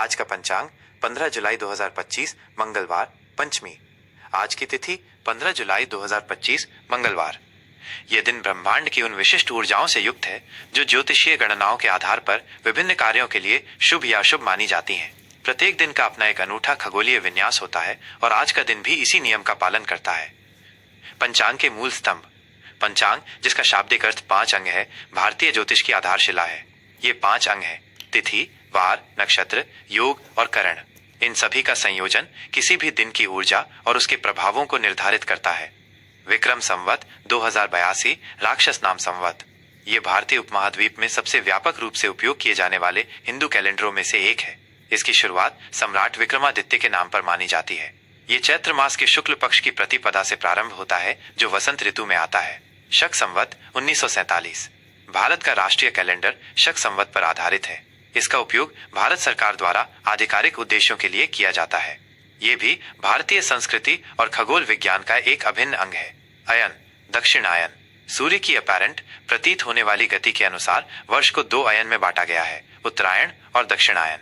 आज का पंचांग 15 जुलाई 2025 मंगलवार पंचमी। आज की तिथि 15 जुलाई 2025 मंगलवार। यह दिन ब्रह्मांड की उन विशिष्ट ऊर्जाओं से युक्त है जो ज्योतिषीय गणनाओं के आधार पर विभिन्न कार्यों के लिए शुभ या अशुभ मानी जाती हैं। प्रत्येक दिन का अपना एक अनूठा खगोलीय विन्यास होता है और आज का दिन भी इसी नियम का पालन करता है। पंचांग के मूल स्तंभ। पंचांग, जिसका शाब्दिक अर्थ 5 अंग है, भारतीय ज्योतिष की आधारशिला है। ये 5 अंग हैं: तिथि, वार, नक्षत्र, योग और करण। इन सभी का संयोजन किसी भी दिन की ऊर्जा और उसके प्रभावों को निर्धारित करता है। विक्रम संवत 2082 राक्षस नाम संवत। ये भारतीय उपमहाद्वीप में सबसे व्यापक रूप से उपयोग किए जाने वाले हिंदू कैलेंडरों में से एक है। इसकी शुरुआत सम्राट विक्रमादित्य के नाम पर मानी जाती है। ये चैत्र मास के शुक्ल पक्ष की प्रतिपदा से प्रारंभ होता है, जो वसंत ऋतु में आता है। शक संवत 1947। भारत का राष्ट्रीय कैलेंडर शक संवत पर आधारित है। इसका उपयोग भारत सरकार द्वारा आधिकारिक उद्देश्यों के लिए किया जाता है। ये भी भारतीय संस्कृति और खगोल विज्ञान का एक अभिन्न अंग है। अयन, दक्षिणायन। सूर्य की अपैरेंट प्रतीत होने वाली गति के अनुसार वर्ष को 2 अयन में बांटा गया है: उत्तरायण और दक्षिणायन।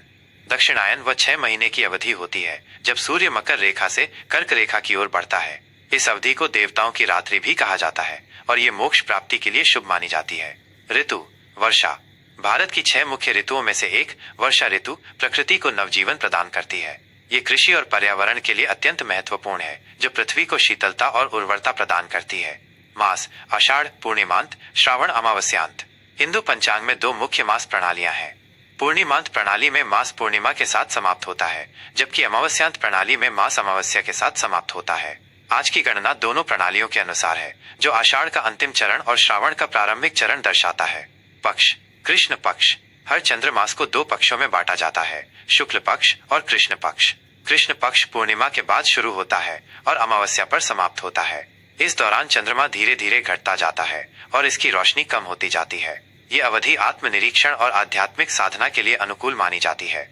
दक्षिणायन वह 6 महीने की अवधि होती है जब सूर्य मकर रेखा से कर्क रेखा की ओर बढ़ता है। इस अवधि को देवताओं की रात्रि भी कहा जाता है और ये मोक्ष प्राप्ति के लिए शुभ मानी जाती है। ऋतु, वर्षा। भारत की 6 मुख्य ऋतुओं में से एक वर्षा ऋतु प्रकृति को नवजीवन प्रदान करती है। ये कृषि और पर्यावरण के लिए अत्यंत महत्वपूर्ण है, जो पृथ्वी को शीतलता और उर्वरता प्रदान करती है। मास, आषाढ़ पूर्णिमांत, श्रावण अमावस्यांत। हिंदू पंचांग में 2 मुख्य मास प्रणालियां हैं। पूर्णिमांत प्रणाली में मास पूर्णिमा के साथ समाप्त होता है, जबकि अमावस्यांत प्रणाली में मास अमावस्या के साथ समाप्त होता है। आज की गणना दोनों प्रणालियों के अनुसार है, जो आषाढ़ का अंतिम चरण और श्रावण का प्रारंभिक चरण दर्शाता है। पक्ष, कृष्ण पक्ष। हर चंद्र मास को 2 पक्षों में बांटा जाता है: शुक्ल पक्ष और कृष्ण पक्ष। कृष्ण पक्ष पूर्णिमा के बाद शुरू होता है और अमावस्या पर समाप्त होता है। इस दौरान चंद्रमा धीरे धीरे घटता जाता है और इसकी रोशनी कम होती जाती है। ये अवधि आत्मनिरीक्षण और आध्यात्मिक साधना के लिए अनुकूल मानी जाती है।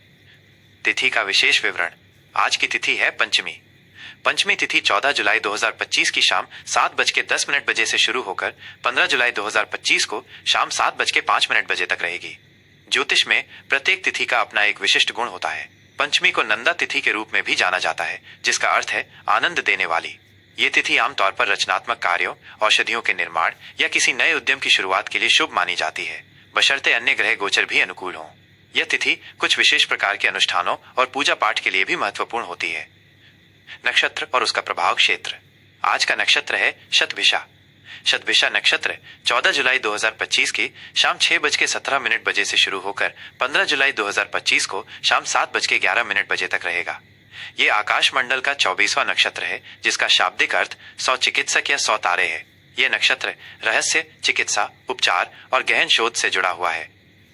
तिथि का विशेष विवरण। आज की तिथि है पंचमी। पंचमी तिथि 14 जुलाई 2025 की शाम 7:10 बजे से शुरू होकर 15 जुलाई 2025 को शाम 7:05 बजे तक रहेगी। ज्योतिष में प्रत्येक तिथि का अपना एक विशिष्ट गुण होता है। पंचमी को नंदा तिथि के रूप में भी जाना जाता है, जिसका अर्थ है आनंद देने वाली। ये तिथि आमतौर पर रचनात्मक कार्यों, औषधियों के निर्माण या किसी नए उद्यम की शुरुआत के लिए शुभ मानी जाती है, बशर्ते अन्य ग्रह गोचर भी अनुकूल हों। यह तिथि कुछ विशेष प्रकार के अनुष्ठानों और पूजा पाठ के लिए भी महत्वपूर्ण होती है। नक्षत्र और उसका प्रभाव क्षेत्र। आज का नक्षत्र है शतभिषा। शतभिषा नक्षत्र 14 जुलाई 2025 की शाम 6:17 बजे से शुरू होकर 15 जुलाई 2025 को शाम 7:11 बजे तक रहेगा। ये आकाश मंडल का 24वां नक्षत्र है, जिसका शाब्दिक अर्थ 100 चिकित्सक या 100 तारे है। यह नक्षत्र रहस्य, चिकित्सा, उपचार और गहन शोध से जुड़ा हुआ है।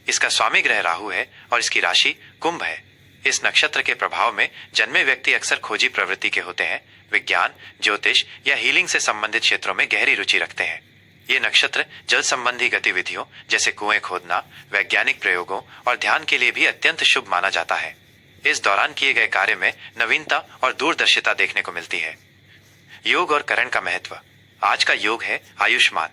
इसका स्वामी ग्रह राहु है और इसकी राशि कुंभ है। इस नक्षत्र के प्रभाव में जन्मे व्यक्ति अक्सर खोजी प्रवृत्ति के होते हैं, विज्ञान, ज्योतिष या हीलिंग से संबंधित क्षेत्रों में गहरी रुचि रखते हैं। ये नक्षत्र जल संबंधी गतिविधियों जैसे कुएं खोदना, वैज्ञानिक प्रयोगों और ध्यान के लिए भी अत्यंत शुभ माना जाता है। इस दौरान किए गए कार्य में नवीनता और दूरदर्शिता देखने को मिलती है। योग और करण का महत्व। आज का योग है आयुष्मान।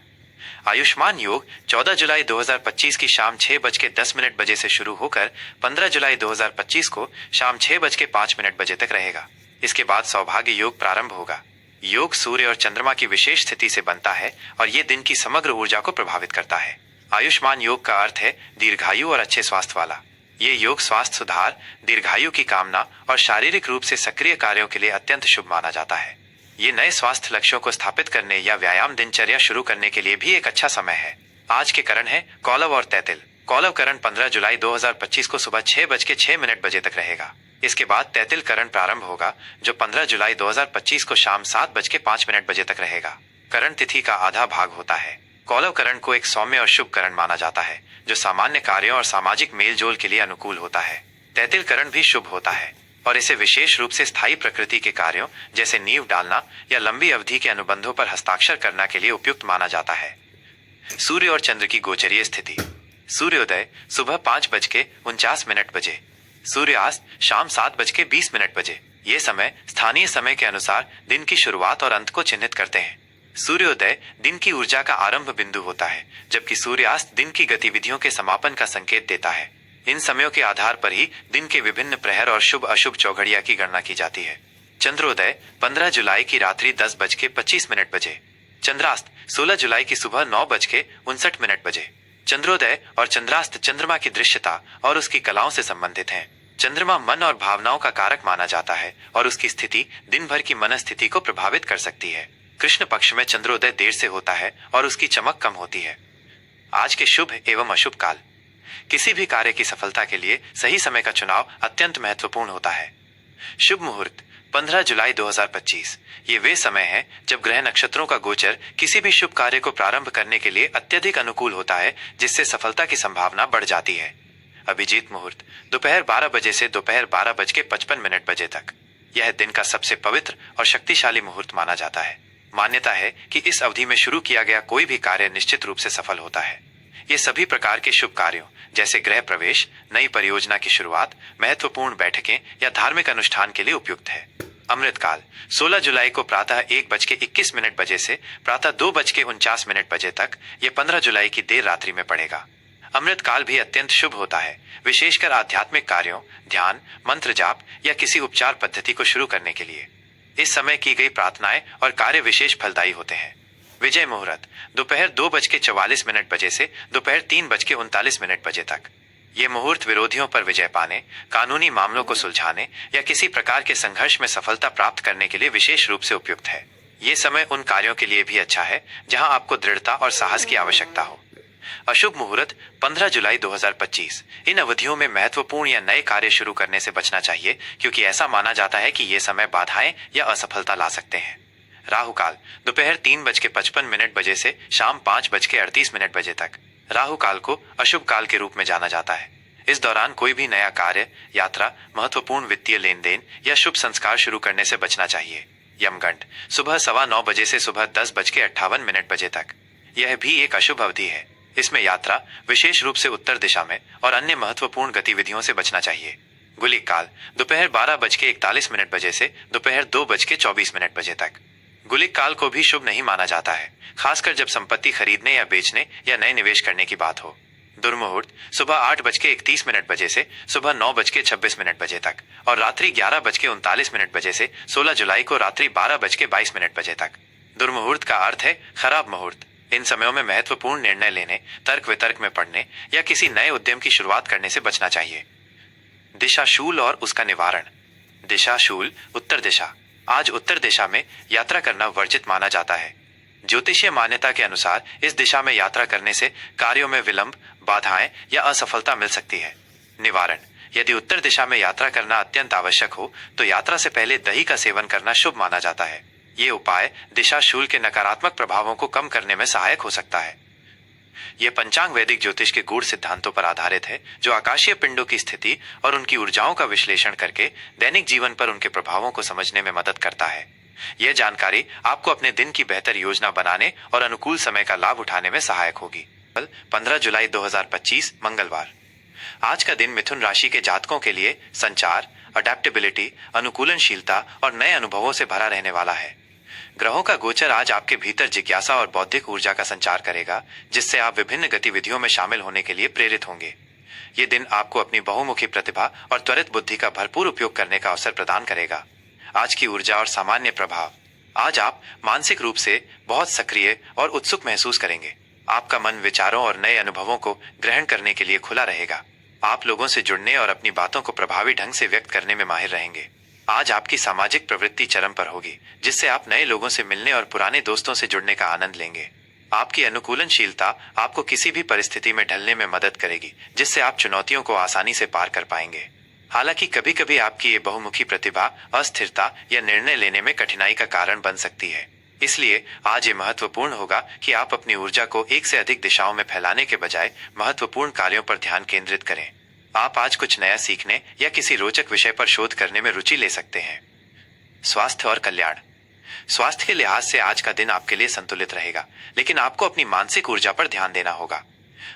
आयुष्मान योग 14 जुलाई 2025 की शाम 6:10 बजे से शुरू होकर 15 जुलाई 2025 को शाम 6:05 बजे तक रहेगा। इसके बाद सौभाग्य योग प्रारंभ होगा। योग सूर्य और चंद्रमा की विशेष स्थिति से बनता है और ये दिन की समग्र ऊर्जा को प्रभावित करता है। आयुष्मान योग का अर्थ है दीर्घायु और अच्छे स्वास्थ्य वाला। ये योग स्वास्थ्य सुधार, दीर्घायु की कामना और शारीरिक रूप से सक्रिय कार्यों के लिए अत्यंत शुभ माना जाता है। ये नए स्वास्थ्य लक्ष्यों को स्थापित करने या व्यायाम दिनचर्या शुरू करने के लिए भी एक अच्छा समय है। आज के करण है कौलव और तैतिल। कौलव करण 15 जुलाई 2025 को सुबह 6:06 बजे तक रहेगा। इसके बाद तैतिल करण प्रारंभ होगा, जो 15 जुलाई 2025 को शाम 7:05 बजे तक रहेगा। करण तिथि का आधा भाग होता है। कौलव करण को एक सौम्य और शुभ करण माना जाता है, जो सामान्य कार्यों और सामाजिक मेलजोल के लिए अनुकूल होता है। तैतिल करण भी शुभ होता है और इसे विशेष रूप से स्थायी प्रकृति के कार्यों जैसे नींव डालना या लंबी अवधि के अनुबंधों पर हस्ताक्षर करना के लिए उपयुक्त माना जाता है। सूर्य और चंद्र की गोचरीय स्थिति। सूर्योदय सुबह 5:49 बजे। सूर्यास्त शाम 7:20 बजे। ये समय स्थानीय समय के अनुसार दिन की शुरुआत और अंत को चिन्हित करते हैं। सूर्योदय दिन की ऊर्जा का आरंभ बिंदु होता है, जबकि सूर्यास्त दिन की गतिविधियों के समापन का संकेत देता है। इन समयों के आधार पर ही दिन के विभिन्न प्रहर और शुभ अशुभ चौघड़िया की गणना की जाती है। चंद्रोदय 15 जुलाई की रात्रि 10:25 बजे। चंद्रास्त 16 जुलाई की सुबह 9:59 बजे। चंद्रोदय और चंद्रास्त चंद्रमा की दृश्यता और उसकी कलाओं से संबंधित हैं। चंद्रमा मन और भावनाओं का कारक माना जाता है और उसकी स्थिति दिन भर की मनस्थिति को प्रभावित कर सकती है। कृष्ण पक्ष में चंद्रोदय देर से होता है और उसकी चमक कम होती है। आज के शुभ एवं अशुभ काल। किसी भी कार्य की सफलता के लिए सही समय का चुनाव अत्यंत महत्वपूर्ण होता है। शुभ मुहूर्त 15 जुलाई 2025। ये वे समय है जब ग्रह नक्षत्रों का गोचर किसी भी शुभ कार्य को प्रारंभ करने के लिए अत्यधिक अनुकूल होता है, जिससे सफलता की संभावना बढ़ जाती है। अभिजीत मुहूर्त दोपहर 12 बजे से दोपहर 12:55 बजे तक। यह दिन का सबसे पवित्र और शक्तिशाली मुहूर्त माना जाता है। मान्यता है कि इस अवधि में शुरू किया गया कोई भी कार्य निश्चित रूप से सफल होता है। ये सभी प्रकार के शुभ कार्यों जैसे गृह प्रवेश, नई परियोजना की शुरुआत, महत्वपूर्ण बैठकें या धार्मिक अनुष्ठान के लिए उपयुक्त है। अमृतकाल 16 जुलाई को प्रातः 1:21 बजे से प्रातः 2:49 बजे तक। यह 15 जुलाई की देर रात्रि में पड़ेगा। अमृत काल भी अत्यंत शुभ होता है, विशेषकर आध्यात्मिक कार्यों, ध्यान, मंत्र जाप या किसी उपचार पद्धति को शुरू करने के लिए। इस समय की गई प्रार्थनाएं और कार्य विशेष फलदायी होते हैं। विजय मुहूर्त दोपहर 2:44 बजे से दोपहर 3:39 बजे तक। ये मुहूर्त विरोधियों पर विजय पाने, कानूनी मामलों को सुलझाने या किसी प्रकार के संघर्ष में सफलता प्राप्त करने के लिए विशेष रूप से उपयुक्त है। ये समय उन कार्यों के लिए भी अच्छा है जहां आपको दृढ़ता और साहस की आवश्यकता हो। अशुभ मुहूर्त 15 जुलाई 2025। इन अवधियों में महत्वपूर्ण या नए कार्य शुरू करने से बचना चाहिए, क्योंकि ऐसा माना जाता है कि ये समय बाधाएं या असफलता ला सकते हैं। राहु काल दोपहर 3:55 बजे से शाम 5:38 बजे तक। राहु काल को अशुभ काल के रूप में जाना जाता है। इस दौरान कोई भी नया कार्य, यात्रा, महत्वपूर्ण वित्तीय लेन देन या शुभ संस्कार शुरू करने से बचना चाहिए। यमगंड सुबह 9:15 बजे से सुबह 10:58 बजे तक। यह भी एक अशुभ अवधि है। इसमें यात्रा, विशेष रूप से उत्तर दिशा में, और अन्य महत्वपूर्ण गतिविधियों से बचना चाहिए। गुलिक काल दोपहर 12:41 बजे से दोपहर 2:24 बजे तक। गुलिक काल को भी शुभ नहीं माना जाता है, खासकर जब संपत्ति खरीदने या बेचने या नए निवेश करने की बात हो। दुर्मुहूर्त सुबह 8:31 बजे से सुबह 9:26 बजे तक और रात्रि 11:39 बजे से 16 जुलाई को रात्रि 12:22 बजे तक। दुर्मुहूर्त का अर्थ है खराब मुहूर्त। इन समयों में महत्वपूर्ण निर्णय लेने, तर्क वितर्क में पड़ने या किसी नए उद्यम की शुरुआत करने से बचना चाहिए। दिशाशूल और उसका निवारण। दिशाशूल उत्तर दिशा। आज उत्तर दिशा में यात्रा करना वर्जित माना जाता है। ज्योतिषीय मान्यता के अनुसार इस दिशा में यात्रा करने से कार्यों में विलंब, बाधाएं या असफलता मिल सकती है। निवारण: यदि उत्तर दिशा में यात्रा करना अत्यंत आवश्यक हो तो यात्रा से पहले दही का सेवन करना शुभ माना जाता है। ये उपाय दिशाशूल के नकारात्मक प्रभावों को कम करने में सहायक हो सकता है। यह पंचांग वैदिक ज्योतिष के गूढ़ सिद्धांतों पर आधारित है, जो आकाशीय पिंडों की स्थिति और उनकी ऊर्जाओं का विश्लेषण करके दैनिक जीवन पर उनके प्रभावों को समझने में मदद करता है। यह जानकारी आपको अपने दिन की बेहतर योजना बनाने और अनुकूल समय का लाभ उठाने में सहायक होगी। 15 जुलाई 2025 मंगलवार। आज का दिन मिथुन राशि के जातकों के लिए संचार, अडेप्टेबिलिटी, अनुकूलनशीलता और नए अनुभवों से भरा रहने वाला है। ग्रहों का गोचर आज आपके भीतर जिज्ञासा और बौद्धिक ऊर्जा का संचार करेगा, जिससे आप विभिन्न गतिविधियों में शामिल होने के लिए प्रेरित होंगे। ये दिन आपको अपनी बहुमुखी प्रतिभा और त्वरित बुद्धि का भरपूर उपयोग करने का अवसर प्रदान करेगा। आज की ऊर्जा और सामान्य प्रभाव। आज आप मानसिक रूप से बहुत सक्रिय और उत्सुक महसूस करेंगे। आपका मन विचारों और नए अनुभवों को ग्रहण करने के लिए खुला रहेगा। आप लोगों से जुड़ने और अपनी बातों को प्रभावी ढंग से व्यक्त करने में माहिर रहेंगे। आज आपकी सामाजिक प्रवृत्ति चरम पर होगी, जिससे आप नए लोगों से मिलने और पुराने दोस्तों से जुड़ने का आनंद लेंगे। आपकी अनुकूलनशीलता आपको किसी भी परिस्थिति में ढलने में मदद करेगी, जिससे आप चुनौतियों को आसानी से पार कर पाएंगे। हालांकि कभी कभी आपकी ये बहुमुखी प्रतिभा अस्थिरता या निर्णय लेने में कठिनाई का कारण बन सकती है। इसलिए आज ये महत्वपूर्ण होगा कि आप अपनी ऊर्जा को एक से अधिक दिशाओं में फैलाने के बजाय महत्वपूर्ण कार्यों पर ध्यान केंद्रित करें। आप आज कुछ नया सीखने या किसी रोचक विषय पर शोध करने में रुचि ले सकते हैं। स्वास्थ्य और कल्याण। स्वास्थ्य के लिहाज से आज का दिन आपके लिए संतुलित रहेगा, लेकिन आपको अपनी मानसिक ऊर्जा पर ध्यान देना होगा।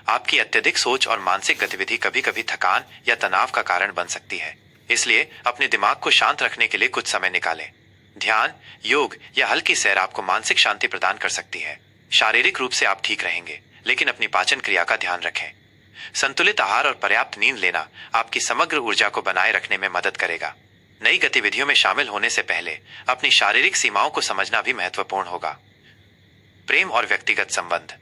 आपकी अत्यधिक सोच और मानसिक गतिविधि कभी कभी थकान या तनाव का कारण बन सकती है। इसलिए अपने दिमाग को शांत रखने के लिए कुछ समय निकालें। ध्यान, योग या हल्की सैर आपको मानसिक शांति प्रदान कर सकती है। शारीरिक रूप से आप ठीक रहेंगे, लेकिन अपनी पाचन क्रिया का ध्यान रखें। संतुलित आहार और पर्याप्त नींद लेना आपकी समग्र ऊर्जा को बनाए रखने में मदद करेगा। नई गतिविधियों में शामिल होने से पहले अपनी शारीरिक सीमाओं को समझना भी महत्वपूर्ण होगा। प्रेम और व्यक्तिगत संबंध।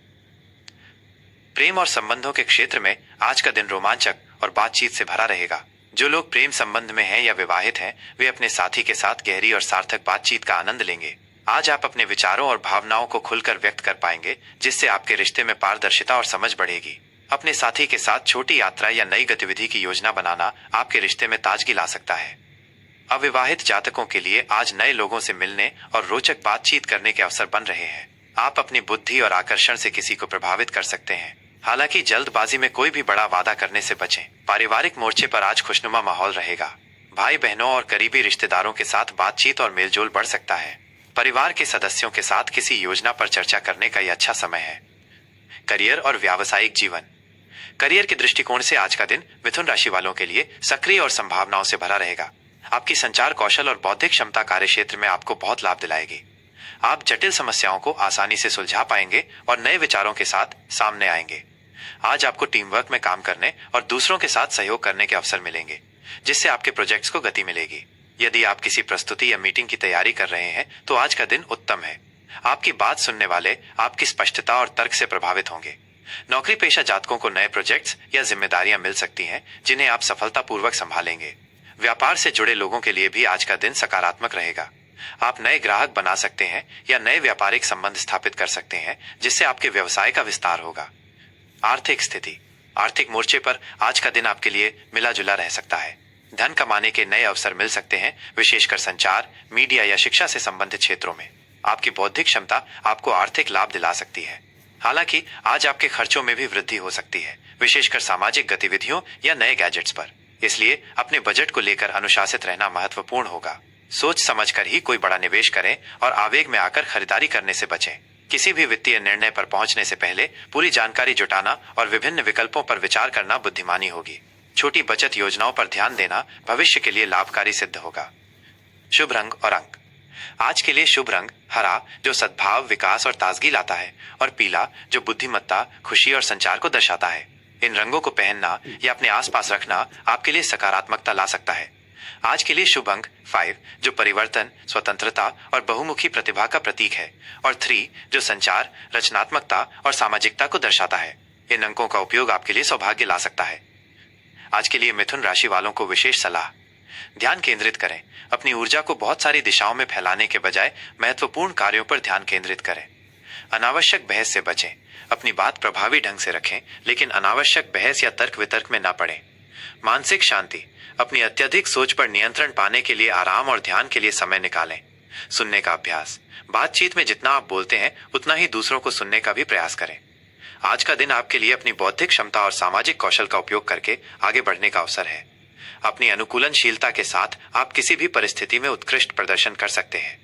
प्रेम और संबंधों के क्षेत्र में आज का दिन रोमांचक और बातचीत से भरा रहेगा। जो लोग प्रेम संबंध में हैं या विवाहित हैं, वे अपने साथी के साथ गहरी और सार्थक बातचीत का आनंद लेंगे। आज आप अपने विचारों और भावनाओं को खुलकर व्यक्त कर पाएंगे, जिससे आपके रिश्ते में पारदर्शिता और समझ बढ़ेगी। अपने साथी के साथ छोटी यात्रा या नई गतिविधि की योजना बनाना आपके रिश्ते में ताजगी ला सकता है। अविवाहित जातकों के लिए आज नए लोगों से मिलने और रोचक बातचीत करने के अवसर बन रहे हैं। आप अपनी बुद्धि और आकर्षण से किसी को प्रभावित कर सकते हैं। हालांकि जल्दबाजी में कोई भी बड़ा वादा करने से बचें। पारिवारिक मोर्चे पर आज खुशनुमा माहौल रहेगा। भाई बहनों और करीबी रिश्तेदारों के साथ बातचीत और मेलजोल बढ़ सकता है। परिवार के सदस्यों के साथ किसी योजना पर चर्चा करने का यह अच्छा समय है। करियर और व्यावसायिक जीवन। करियर के दृष्टिकोण से आज का दिन मिथुन राशि वालों के लिए सक्रिय और संभावनाओं से भरा रहेगा। आपकी संचार कौशल और बौद्धिक क्षमता कार्य क्षेत्र में आपको बहुत लाभ दिलाएगी। आप जटिल समस्याओं को आसानी से सुलझा पाएंगे और नए विचारों के साथ सामने आएंगे। आज आपको टीम वर्क में काम करने और दूसरों के साथ सहयोग करने के अवसर मिलेंगे, जिससे आपके प्रोजेक्ट्स को गति मिलेगी। यदि आप किसी प्रस्तुति या मीटिंग की तैयारी कर रहे हैं तो आज का दिन उत्तम है। आपकी बात सुनने वाले आपकी स्पष्टता और तर्क से प्रभावित होंगे। नौकरी पेशा जातकों को नए प्रोजेक्ट्स या जिम्मेदारियां मिल सकती हैं, जिन्हें आप सफलतापूर्वक संभालेंगे। व्यापार से जुड़े लोगों के लिए भी आज का दिन सकारात्मक रहेगा। आप नए ग्राहक बना सकते हैं या नए व्यापारिक संबंध स्थापित कर सकते हैं, जिससे आपके व्यवसाय का विस्तार होगा। आर्थिक स्थिति। आर्थिक मोर्चे पर आज का दिन आपके लिए मिला जुला रह सकता है। धन कमाने के नए अवसर मिल सकते हैं, विशेषकर संचार, मीडिया या शिक्षा से संबंधित क्षेत्रों में। आपकी बौद्धिक क्षमता आपको आर्थिक लाभ दिला सकती है। हालांकि आज आपके खर्चों में भी वृद्धि हो सकती है, विशेषकर सामाजिक गतिविधियों या नए गैजेट्स पर। इसलिए अपने बजट को लेकर अनुशासित रहना महत्वपूर्ण होगा। सोच समझकर ही कोई बड़ा निवेश करें और आवेग में आकर खरीदारी करने से बचें। किसी भी वित्तीय निर्णय पर पहुंचने से पहले पूरी जानकारी जुटाना और विभिन्न विकल्पों पर विचार करना बुद्धिमानी होगी। छोटी बचत योजनाओं पर ध्यान देना भविष्य के लिए लाभकारी सिद्ध होगा। शुभ रंग और अंक। आज के लिए शुभ रंग हरा, जो सद्भाव, विकास और ताजगी लाता है, और पीला, जो बुद्धिमत्ता, खुशी और संचार को दर्शाता है। इन रंगों को पहनना या अपने आसपास रखना आपके लिए सकारात्मकता ला सकता है। आज के लिए शुभ अंक 5, जो परिवर्तन, स्वतंत्रता और बहुमुखी प्रतिभा का प्रतीक है, और 3, जो संचार, रचनात्मकता और सामाजिकता को दर्शाता है। इन अंकों का उपयोग आपके लिए सौभाग्य ला सकता है। आज के लिए मिथुन राशि वालों को विशेष सलाह। ध्यान केंद्रित करें। अपनी ऊर्जा को बहुत सारी दिशाओं में फैलाने के बजाय महत्वपूर्ण कार्यों पर ध्यान केंद्रित करें। अनावश्यक बहस से बचें। अपनी बात प्रभावी ढंग से रखें, लेकिन अनावश्यक बहस या तर्क वितर्क में न पड़ें। मानसिक शांति। अपनी अत्यधिक सोच पर नियंत्रण पाने के लिए आराम और ध्यान के लिए समय निकालें। सुनने का अभ्यास। बातचीत में जितना आप बोलते हैं, उतना ही दूसरों को सुनने का भी प्रयास करें। आज का दिन आपके लिए अपनी बौद्धिक क्षमता और सामाजिक कौशल का उपयोग करके आगे बढ़ने का अवसर है। अपनी अनुकूलनशीलता के साथ आप किसी भी परिस्थिति में उत्कृष्ट प्रदर्शन कर सकते हैं।